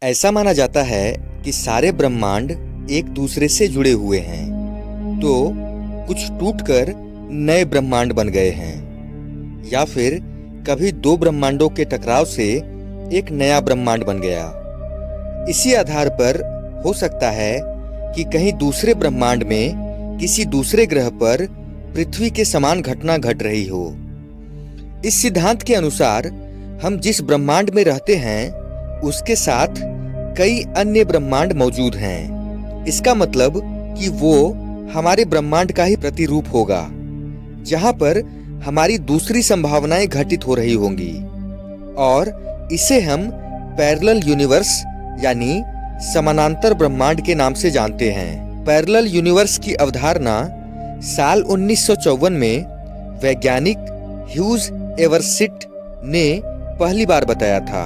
ऐसा माना जाता है कि सारे ब्रह्मांड एक दूसरे से जुड़े हुए हैं, तो कुछ टूटकर नए ब्रह्मांड बन गए हैं, या फिर कभी दो ब्रह्मांडों के टकराव से एक नया ब्रह्मांड बन गया। इसी आधार पर हो सकता है कि कहीं दूसरे ब्रह्मांड में किसी दूसरे ग्रह पर पृथ्वी के समान घटना घट रही हो। इस सिद्धांत के अनुसार हम जिस ब्रह्मांड में रहते हैं उसके साथ कई अन्य ब्रह्मांड मौजूद हैं। इसका मतलब कि वो हमारे ब्रह्मांड का ही प्रतिरूप होगा, जहां पर हमारी दूसरी संभावनाएं घटित हो रही होंगी, और इसे हम पैरेलल यूनिवर्स यानी समानांतर ब्रह्मांड के नाम से जानते हैं। पैरेलल यूनिवर्स की अवधारणा साल 1954 में वैज्ञानिक ह्यूज एवर्सिट ने पहली बार बताया था।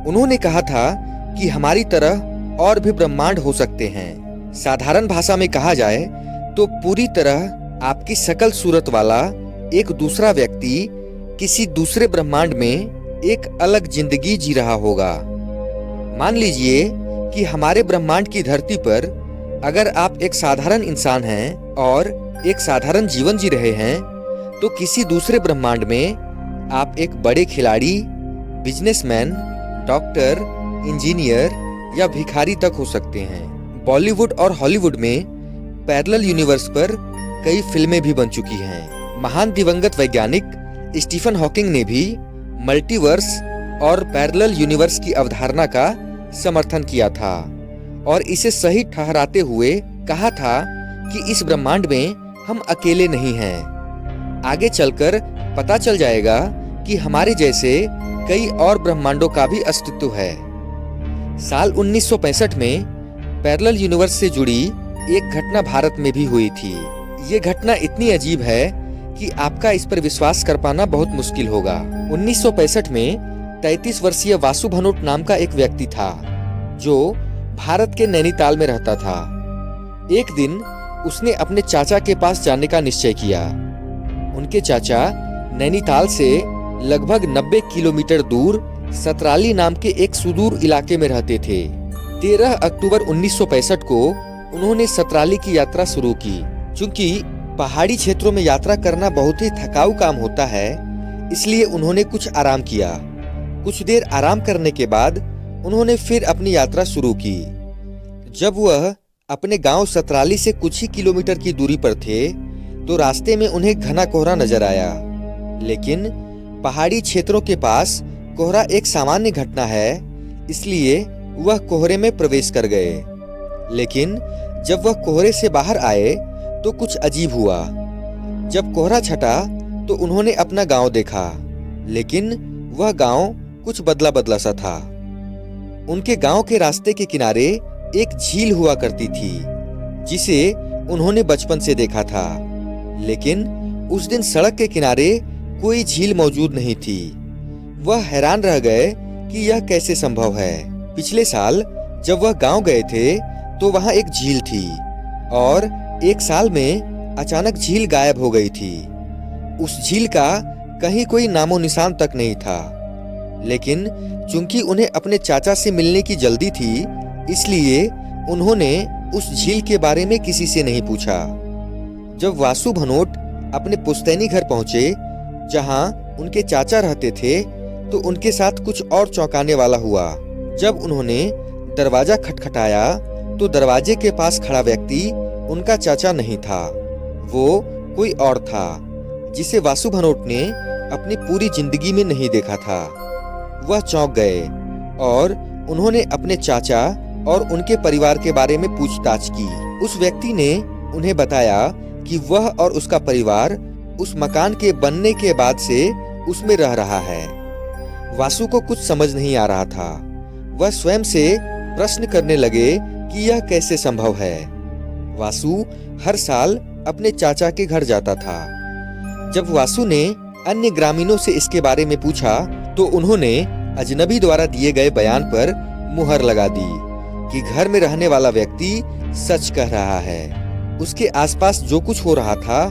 उन्होंने कहा था कि हमारी तरह और भी ब्रह्मांड हो सकते हैं। साधारण भाषा में कहा जाए तो पूरी तरह आपकी शकल सूरत वाला एक दूसरा व्यक्ति किसी दूसरे ब्रह्मांड में एक अलग जिंदगी जी रहा होगा। मान लीजिए कि हमारे ब्रह्मांड की धरती पर अगर आप एक साधारण इंसान हैं और एक साधारण जीवन जी रहे हैं, तो किसी दूसरे ब्रह्मांड में आप एक बड़े खिलाड़ी, बिजनेसमैन, डॉक्टर, इंजीनियर या भिखारी तक हो सकते हैं। बॉलीवुड और हॉलीवुड में पैरेलल यूनिवर्स पर कई फिल्में भी बन चुकी हैं। महान दिवंगत वैज्ञानिक स्टीफन हॉकिंग ने भी मल्टीवर्स और पैरेलल यूनिवर्स की अवधारणा का समर्थन किया था और इसे सही ठहराते हुए कहा था कि इस ब्रह्मांड में हम अकेले नहीं हैं। आगे चलकर पता चल जाएगा कि हमारे जैसे कई और ब्रह्मांडों का भी अस्तित्व है। साल 1965 में पैरेलल यूनिवर्स से जुड़ी एक घटना भारत में भी हुई थी। ये घटना इतनी अजीब है कि आपका इस पर विश्वास कर पाना बहुत मुश्किल होगा। 1965 में 33 वर्षीय वासु भनोट नाम का एक व्यक्ति था जो भारत के नैनीताल में रहता था। एक दिन उसने अपने चाचा के पास जाने का निश्चय किया। उनके चाचा नैनीताल से लगभग 90 किलोमीटर दूर सतराली नाम के एक सुदूर इलाके में रहते थे। 13 अक्टूबर 1965 को उन्होंने सतराली की यात्रा शुरू की। चूंकि पहाड़ी क्षेत्रों में यात्रा करना बहुत ही थकाऊ काम होता है, इसलिए उन्होंने कुछ आराम किया। कुछ देर आराम करने के बाद उन्होंने फिर अपनी यात्रा शुरू की। जब वह अपने गांव सतराली से कुछ ही किलोमीटर की दूरी पर थे, तो रास्ते में उन्हें घना कोहरा नजर आया। लेकिन पहाड़ी क्षेत्रों के पास कोहरा एक सामान्य घटना है, इसलिए वह कोहरे में प्रवेश कर गए। लेकिन जब वह कोहरे से बाहर आए तो कुछ अजीब हुआ। जब कोहरा छटा तो उन्होंने अपना गांव देखा, लेकिन वह गांव कुछ बदला बदला सा था। उनके गांव के रास्ते के किनारे एक झील हुआ करती थी, जिसे उन्होंने बचपन से देखा था। लेकिन उस दिन सड़क के किनारे कोई झील मौजूद नहीं थी। वह हैरान रह गए कि यह कैसे संभव है। पिछले साल जब वह गांव गए थे तो वहां एक झील थी, और एक साल में अचानक झील गायब हो गई थी। उस झील का कहीं कोई नामो निशान तक नहीं था। लेकिन चूंकि उन्हें अपने चाचा से मिलने की जल्दी थी, इसलिए उन्होंने उस झील के बारे में किसी से नहीं पूछा। जब वासु भनोट अपने पुश्तैनी घर पहुंचे, जहां उनके चाचा रहते थे, तो उनके साथ कुछ और चौंकाने वाला हुआ। जब उन्होंने दरवाजा खटखटाया तो दरवाजे के पास खड़ा व्यक्ति उनका चाचा नहीं था, वो कोई और था जिसे वासु भनोट ने अपनी पूरी जिंदगी में नहीं देखा था। वह चौंक गए और उन्होंने अपने चाचा और उनके परिवार के बारे में पूछताछ की। उस व्यक्ति ने उन्हें बताया कि वह और उसका परिवार उस मकान के बनने के बाद से उसमें रह रहा है। वासु को कुछ समझ नहीं आ रहा था। वह स्वयं से प्रश्न करने लगे कि यह कैसे संभव है। वासु हर साल अपने चाचा के घर जाता था। जब वासु ने अन्य ग्रामीणों से इसके बारे में पूछा, तो उन्होंने अजनबी द्वारा दिए गए बयान पर मुहर लगा दी कि घर में रहने वाला व्यक्ति सच कह रहा है। उसके आसपास जो कुछ हो रहा था,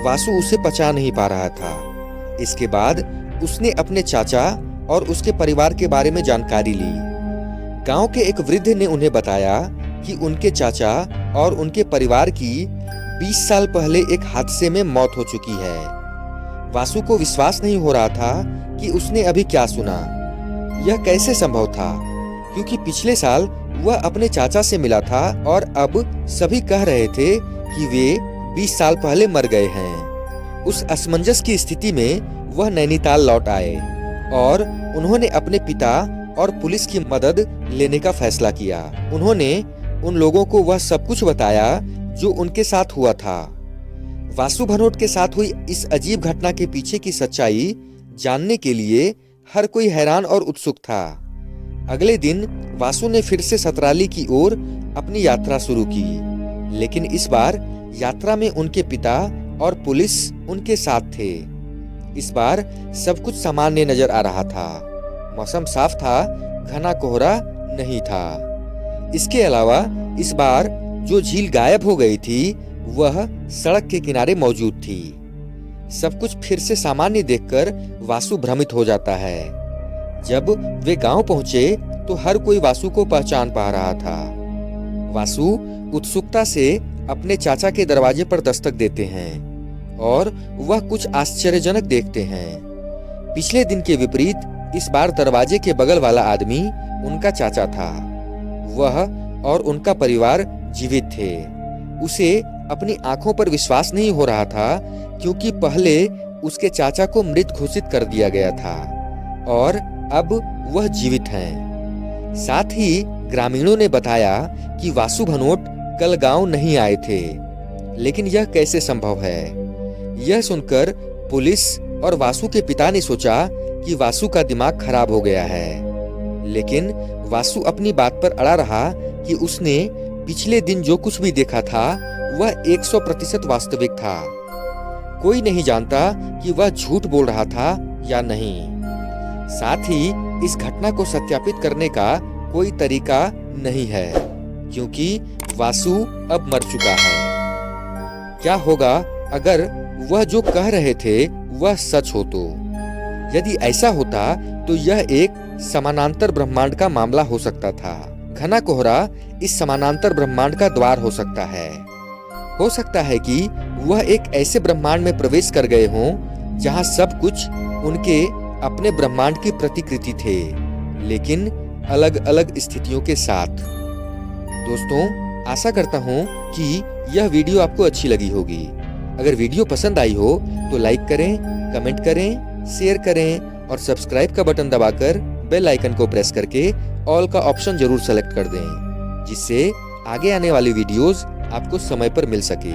वासु उसे पचा नहीं पा रहा था। इसके बाद उसने अपने चाचा और उसके परिवार के बारे में जानकारी ली। गांव के एक वृद्ध ने उन्हें बताया कि उनके चाचा और उनके परिवार की 20 साल पहले एक हादसे में मौत हो चुकी है। वासु को विश्वास नहीं हो रहा था कि उसने अभी क्या सुना। यह कैसे संभव था, क्योंकि पिछले साल वह अपने चाचा से मिला था और अब सभी कह रहे थे कि वे 20 साल पहले मर गए हैं। उस असमंजस की स्थिति में वह नैनीताल लौट आए और उन्होंने अपने पिता और पुलिस की मदद लेने का फैसला किया। उन्होंने उन लोगों को वह सब कुछ बताया जो उनके साथ हुआ था। वासु भनोट के साथ हुई इस अजीब घटना के पीछे की सच्चाई जानने के लिए हर कोई हैरान और उत्सुक था। अगले दिन वासु ने फिर से सतराली की ओर अपनी यात्रा शुरू की, लेकिन इस बार यात्रा में उनके पिता और पुलिस उनके साथ थे। इस बार सब कुछ सामान्य नजर आ रहा था। मौसम साफ था, घना कोहरा नहीं था। इसके अलावा इस बार जो झील गायब हो गई थी वह सड़क के किनारे मौजूद थी। सब कुछ फिर से सामान्य देखकर वासु भ्रमित हो जाता है। जब वे गांव पहुंचे तो हर कोई वासु को पहचान पा रहा था। वासु उत्सुकता से अपने चाचा के दरवाजे पर दस्तक देते हैं और वह कुछ आश्चर्यजनक देखते हैं। पिछले दिन के विपरीत इस बार दरवाजे के बगल वाला आदमी उनका चाचा था। वह और उनका परिवार जीवित थे। उसे अपनी आंखों पर विश्वास नहीं हो रहा था, क्योंकि पहले उसके चाचा को मृत घोषित कर दिया गया था और अब वह जीवित हैं। साथ ही ग्रामीणों ने बताया कि वासु भनोट कल गांव नहीं आए थे, लेकिन यह कैसे संभव है। यह सुनकर पुलिस और वासु के पिता ने सोचा कि वासु का दिमाग खराब हो गया है, लेकिन वासु अपनी बात पर अड़ा रहा कि उसने पिछले दिन जो कुछ भी देखा था वह 100% वास्तविक था। कोई नहीं जानता कि वह झूठ बोल रहा था या नहीं। साथ ही इस घटना को सत्यापित करने का कोई तरीका नहीं है, क्योंकि वासु अब मर चुका है। क्या होगा अगर वह जो कह रहे थे वह सच हो तो? यदि ऐसा होता तो यह एक समानांतर ब्रह्मांड का मामला हो सकता था। घना कोहरा इस समानांतर ब्रह्मांड का द्वार हो सकता है। हो सकता है कि वह एक ऐसे ब्रह्मांड में प्रवेश कर गए हों जहां सब कुछ उनके अपने ब्रह्मांड की प्रतिकृति थे, लेकिन अलग अलग स्थितियों के साथ। दोस्तों, आशा करता हूं कि यह वीडियो आपको अच्छी लगी होगी। अगर वीडियो पसंद आई हो तो लाइक करें, कमेंट करें, शेयर करें और सब्सक्राइब का बटन दबाकर बेल आइकन को प्रेस करके ऑल का ऑप्शन जरूर सेलेक्ट कर दें, जिससे आगे आने वाली वीडियोस आपको समय पर मिल सके।